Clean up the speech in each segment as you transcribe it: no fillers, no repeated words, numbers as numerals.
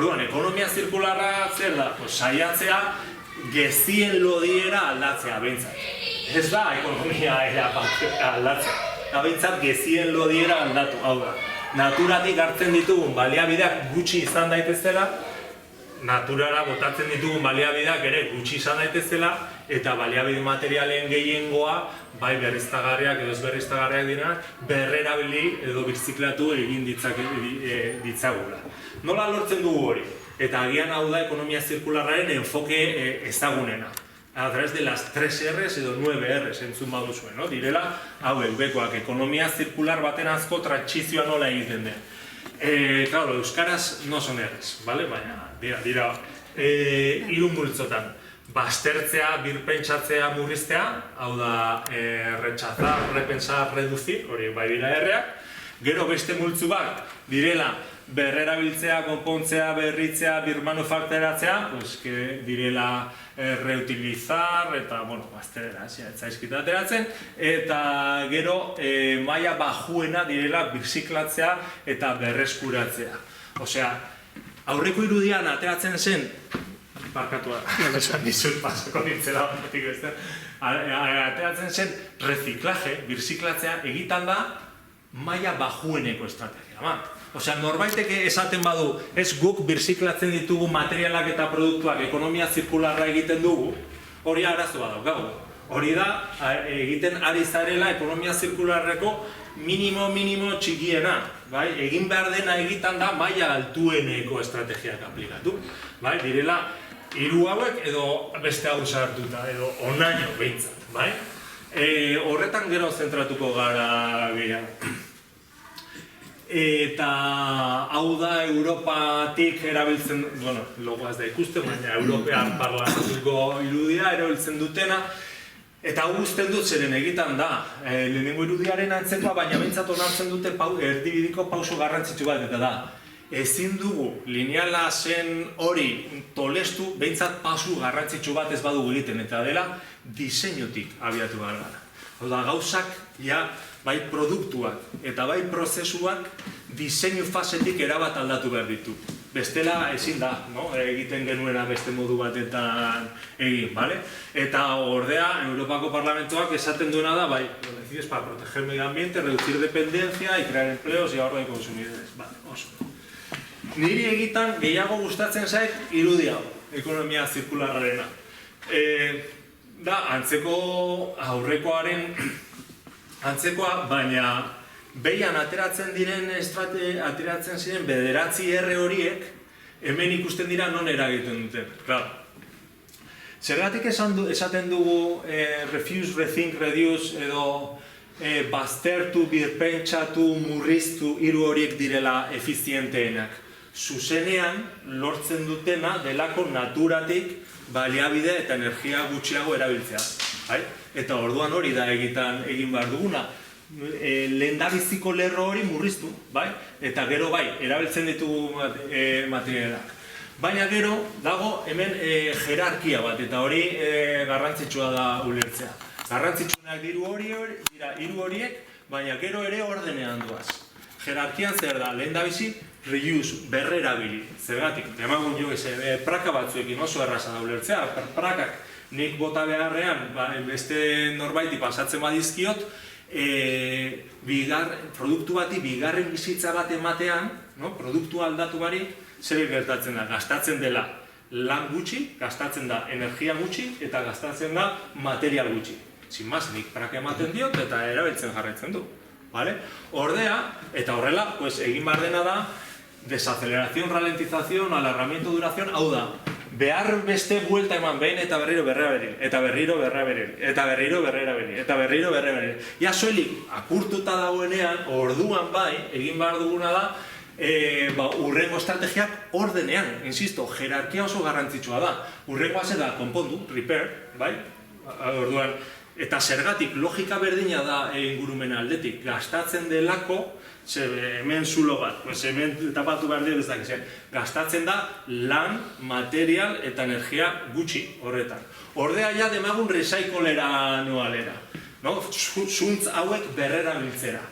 Orduan, ekonomia zirkularra zer da? Saiatzea gezien lodiera aldatzea, behintzat. Ez da ekonomia aldatzea. Eta behintzat gezien lodiera aldatu, hau da. Naturatik hartzen ditugun baliabideak gutxi izan daitezela, naturara botatzen ditugun baliabideak ere gutxi izan daitezela, eta baliabide materialen gehiengoa, bai berriztagarriak edo ez berriztagarriak dira, berrerabili edo birziklatu egin ditzagula. Nola lortzen dugu hori? Eta agian hau da ekonomia zirkularraren enfoke ezagunena. A través de las 3 R's edo 9 R's entzun baduzuen, no? Direla, hauek bekoak, ekonomia zirkular baten azko trantsizioa nola egiten den. Claro, euskaraz no son R's, vale? Baina, dira, 3 multzotan. Baztertzea, birpentsatzea, murriztea, hau da, rechazar, repensar, reducir, hori bai dira R'ak. Gero beste multzu bat, direla, berrerabiltzea, konpontzea, berritzea, birmanufakturatzea, direla reutilizar, eta, bueno, bazterera, ez zaizkita ateratzen, eta gero maila bajuena direla birziklatzea eta berreskuratzea. Osea, aurreko irudian ateratzen zen, barkatua, esan dizut pasako nintzela batetik beste, ateratzen zen reziklaje, birziklatzea egitan da maila bajueneko estrategia bat. Osea, norbaitek esaten badu, ez guk birziklatzen ditugu materialak eta produktuak ekonomia zirkularra egiten dugu, hori arazoa daukagu. Hori da, egiten ari zarela ekonomia zirkularreko minimo txikiena. Egin behar dena egitan da maila altueneko estrategiak aplikatu. Direla, 3 hauek edo beste hau sartuta, edo onaino behintzat. Horretan gero zentratuko gara gehiago. Eta hau da Europatik erabiltzen, bueno, logoaz da ikusten, baina European parlamentiko irudia erabiltzen dutena, eta hau guzten dut zeren egitan da, lehenengo irudiaren antzekoa, baina behintzat onartzen dute erdibideko pauso garrantzitsu bat, eta da, ezin dugu lineala zen hori tolestu, behintzat pauso garrantzitsu bat ez badugu egiten, eta dela diseinutik abiatu behar gara. Hau da, gauzak, bai produktuak eta bai prozesuak diseinu fasetik erabat aldatu behar ditu. Bestela ezin da, egiten genuena beste modu batetan egin, bale? Eta ordea, Europako Parlamentoak esaten duena da, bai, lo decides para proteger el medio ambiente, reducir dependencia y crear empleos y ahorro de consumidores. Vale, oso. Niri egitan gehiago gustatzen zait irudi hau, ekonomia zirkularrarena. Da, antzeko aurrekoaren antzekoa, baina behian ateratzen ziren 9 R horiek, hemen ikusten dira non eragiten duten. Zergatik esaten dugu refuse, rethink, reduce edo baztertu, birpentsatu, murriztu, 3 horiek direla efizienteenak. Zuzenean lortzen dutena delako naturatik baliabide eta energia gutxiago erabiltzea. Eta orduan hori da egin behar duguna. Lehendabiziko lerro hori murriztu, eta gero erabiltzen ditugu materialak. Baina gero dago hemen jerarkia bat, eta hori garrantzitsua da ulertzea. Garrantzitsuenak dira 3 horiek, baina gero ere ordenean duaz. Jerarkian zer da, lehendabizi reuse, berrerabili. Zergatik, demagun jo praka batzuekin oso erraza da ulertzea, prakak nik bota beharrean, beste norbaiti pasatzen badizkiot, produktu bati bigarren bizitza bat ematean, produktua aldatu barik, zer gertatzen da, gastatzen dela lan gutxi, gastatzen da energia gutxi, eta gastatzen da material gutxi. Sin más, nik praka ematen diot eta erabiltzen jarraitzen du. Ordea, eta horrela, egin behar dena da, desaceleración, ralentización, alargamiento, duración, hau da, behar beste buelta eman behin eta berriro berreraberil, eta berriro berreraberil, eta berriro berreraberil, eta berriro berreraberil. Ja soilik, apurtuta dagoenean, orduan egin behar duguna da, urrengo estrategiak ordenean, insisto, jerarkia oso garrantzitsua da. Urrengoa zer da, konpondu, repair, orduan, eta zergatik logika berdina da ingurumena aldetik, gastatzen delako, hemen zulo bat, hemen tapatu behar dira ez dakizen, gastatzen da lan, material eta energia gutxi horretan. Ordea ja demagun recyclera noalera, zuntz hauek berrera biltzera.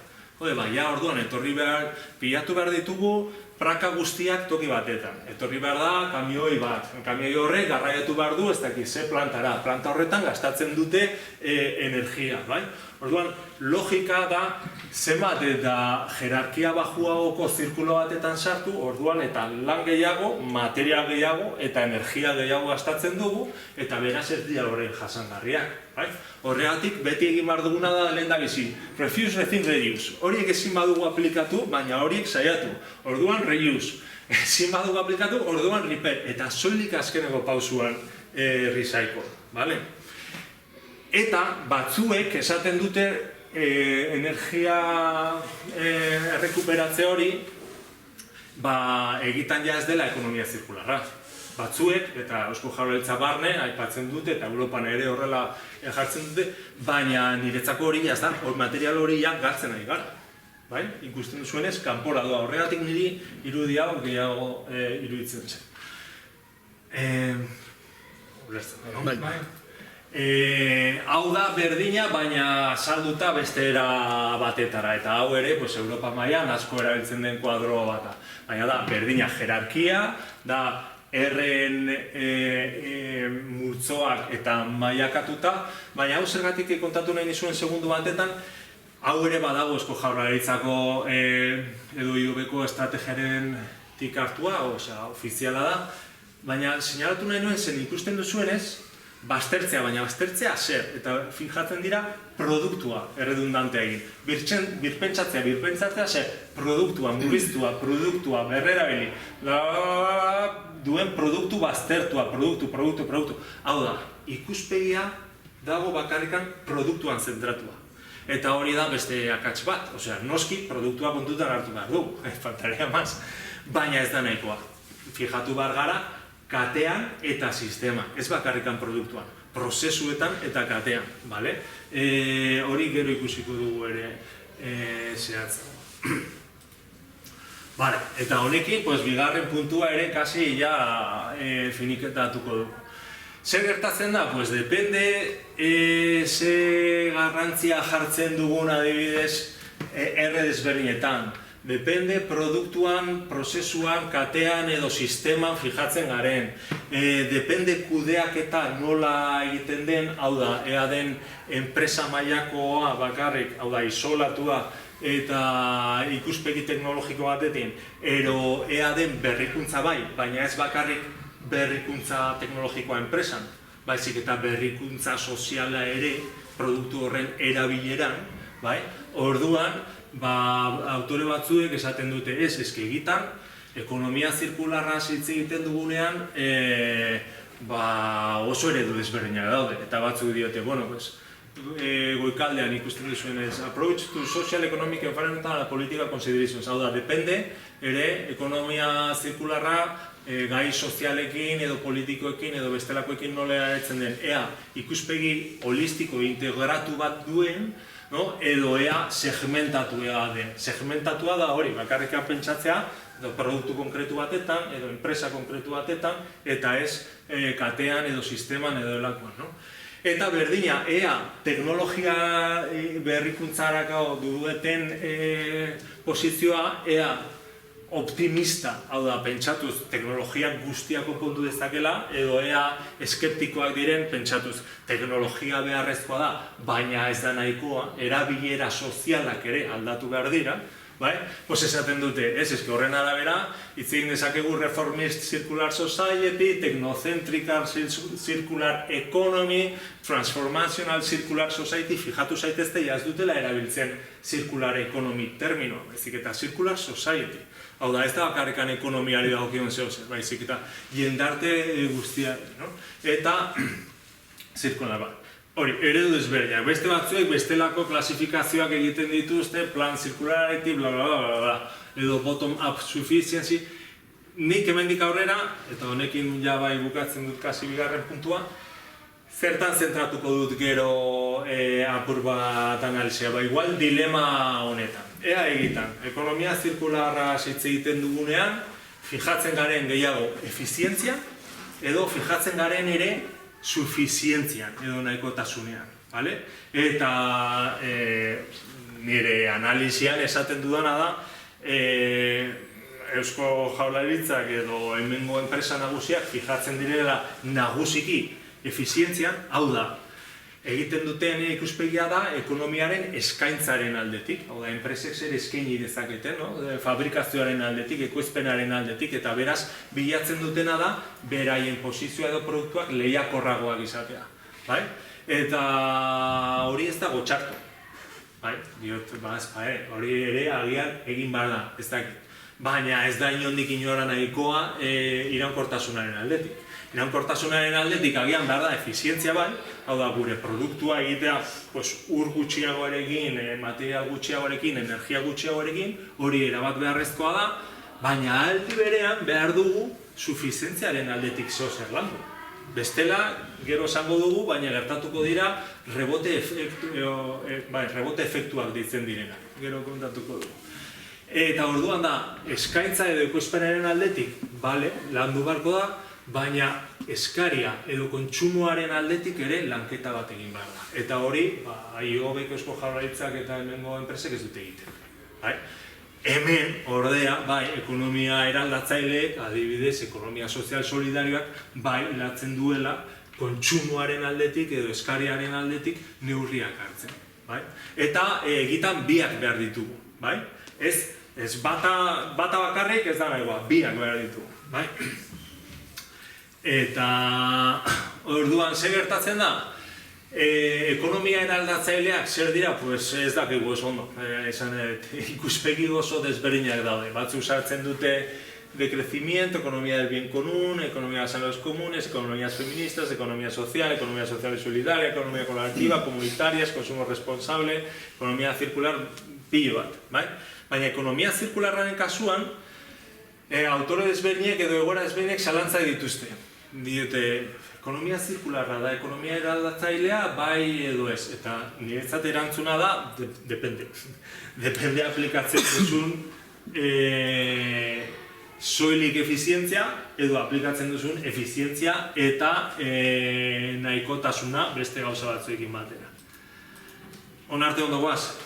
Ja orduan, etorri behar, pilatu behar ditugu praka guztiak toki batetan. Etorri behar da, kamioi bat. Kamioi horrek garraiatu behar du, ez dakit, ze plantara. Planta horretan gastatzen dute energia, bai? Orduan, logika da, zenbat eta jerarkia bajuagoko zirkulo batetan sartu, orduan eta lan gehiago, material gehiago eta energia gehiago gastatzen dugu, eta beraz ez dira horren jasangarriak. Horregatik, beti egin behar duguna da lehendabizi. Refuse, rethink, reuse. Horiek ezin badugu aplikatu, baina horiek saiatu. Orduan, reuse. Ezin badugu aplikatu, orduan, repair. Eta soilik azkeneko pausuan recycle. Eta batzuek esaten dute energia errekuperatze hori egitan ja ez dela ekonomia zirkularra. Batzuek, eta Eusko Jaurlaritza barne, aipatzen dute, eta Europan ere horrela jartzen dute, baina niretzako hori ez da, material hori gartzen ari gara. Ikusten duzuenez, kanpora doa. Horregatik niri irudia hau gehiago iruditzen zen. Hau da berdina, baina salduta beste era batetara, eta hau ere Europa mailan asko erabiltzen den kuadro bata. Baina da, berdina jerarkia, da erren multzoak eta mailakatuta, baina hau zergatik kontatu nahi nizuen segundu batetan, hau ere badago Eusko Jaurlaritzako edo IOB-ko estrategiaren hartua, ofiziala da, baina seinalatu nahi nuen zen ikusten duzuenez, baztertzea, baina baztertzea zer, eta fijatzen dira produktua erredundantea egin. Birpentsatzea zer, produktua, murriztua, produktua, berrerabili, duen produktu baztertua, produktu. Hau da, ikuspegia dago bakarrikan produktuan zentratua. Eta hori da beste akats bat, noski produktua kontutan hartu behar du, faltaria maz, baina ez da nahikoa. Fijatu behar gara, katean eta sistema, ez bakarrikan produktuan, prozesuetan eta katean, bale? Hori gero ikusiko dugu ere zehatzen. Bale, eta honekin, bigarren puntua ere kasi ja finiketatuko dugu. Zer gertatzen da? Depende ze garrantzia jartzen dugun adibidez erre desberdinetan. Depende produktuan, prozesuan, katean edo sisteman fijatzen garen. Depende kudeaketa nola egiten den, hau da, ea den enpresa mailakoa bakarrik, hau da, isolatua eta ikuspegi teknologiko batetin, ero ea den berrikuntza bai, baina ez bakarrik berrikuntza teknologikoa enpresan, baizik eta berrikuntza soziala ere produktu horren erabileran, bai? Orduan, autore batzuek esaten dute eske egitan, ekonomia zirkularra hitz egiten dugunean oso eredu desberdinak daude, eta batzuk diote, goikaldean ikusten duzuenez, approach to social, economic, environmental and political considerations, hau da, depende ere ekonomia zirkularra gai sozialekin edo politikoekin edo bestelakoekin nola eratzen den, ea ikuspegi holistiko integratu bat duen, edo ea segmentatua den. Segmentatua da hori, bakarrikan pentsatzea, edo produktu konkretu batetan, edo enpresa konkretu batetan, eta ez katean edo sisteman edo elakoan. Eta berdina, ea teknologia berrikuntzarako duten posizioa, ea optimista, hau da, pentsatuz teknologiak guztiak konpondu dezakela, edo ea eskeptikoak diren pentsatuz teknologia beharrezkoa da, baina ez da nahikoa, erabilera sozialak ere aldatu behar dira, esaten dute, eske horren arabera, hitz egin dezakegu reformist circular society, technocentrical circular economy, transformational circular society, fijatu zaitezte, ez dutela erabiltzen circular economy termino, baizik eta circular society. Hau da, ez da bakarrikan ekonomiari dagokion zehozer, baizik eta jendarte guztiari, eta zirkular bat. Hori, eredu desberdinak, beste batzuek bestelako klasifikazioak egiten dituzte, plan circularity, edo bottom-up sufficiency. Nik hemendik aurrera, eta honekin ja bai bukatzen dut kasi bigarren puntua, zertan zentratuko dut gero apur bat analizia, igual dilema honetan. Ea egitan, ekonomia zirkularra hitz egiten dugunean, fijatzen garen gehiago efizientzia, edo fijatzen garen ere sufizientzian, edo nahikotasunean. Eta nire analizian esaten dudana da, Eusko Jaurlaritzak edo hemengo enpresa nagusiak fijatzen direla nagusiki efizientzian, hau da, egiten duten ikuspegia da ekonomiaren eskaintzaren aldetik, hau da, enpresek zer eskaini dezaketen, fabrikazioaren aldetik, ekoizpenaren aldetik, eta beraz, bilatzen dutena da, beraien posizioa edo produktuak lehiakorragoak izatea. Eta hori ez dago txarto. Diot, hori ere agian egin behar da, ez dakit. Baina ez da inondik inora nahikoa iraunkortasunaren aldetik. Iraunkortasunaren aldetik agian behar da efizientzia bai, hau da gure produktua egitea ur gutxiagoarekin, material gutxiagoarekin, energia gutxiagoarekin, hori erabat beharrezkoa da, baina aldi berean behar dugu sufizientziaren aldetik zer landu. Bestela, gero esango dugu, baina gertatuko dira rebote efektuak ditzen direnak. Gero kontatuko dugu. Eta orduan da, eskaintza edo ekoizpenaren aldetik, landu beharko da, baina eskaria edo kontsumoaren aldetik ere lanketa bat egin behar da. Eta hori, IOBeko Eusko Jaurlaritzak eta hemengo enpresek ez dute egiten. Hemen, ordea, ekonomia eraldatzaileek, adibidez, ekonomia sozial solidarioak, latzen duela kontsumoaren aldetik edo eskariaren aldetik neurriak hartzen. Eta egitan biak behar ditugu. Ez bata bakarrik ez da nahigoa, biak behar ditugu. Eta orduan zer gertatzen da? Ekonomia eraldatzaileak zer dira? Ez dakigu oso ondo. Ikuspegi oso desberdinak daude. Batzu sartzen dute de crecimiento, economía del bien común, economía de los comunes, economías feministas, economía social y solidaria, economía colaborativa, comunitarias, consumo responsable, economía circular, pilo bat. Baina ekonomia zirkularraren kasuan, autore desberdinek edo egoera desberdinek zalantzak dituzte. Diote, ekonomia zirkularra da, ekonomia eraldatzailea, bai edo ez. Eta niretzat erantzuna da, depende. Depende aplikatzen duzun soilik efizientzia, edo aplikatzen duzun efizientzia eta nahikotasuna beste gauza batzuekin batera. Onarte ondo guaz?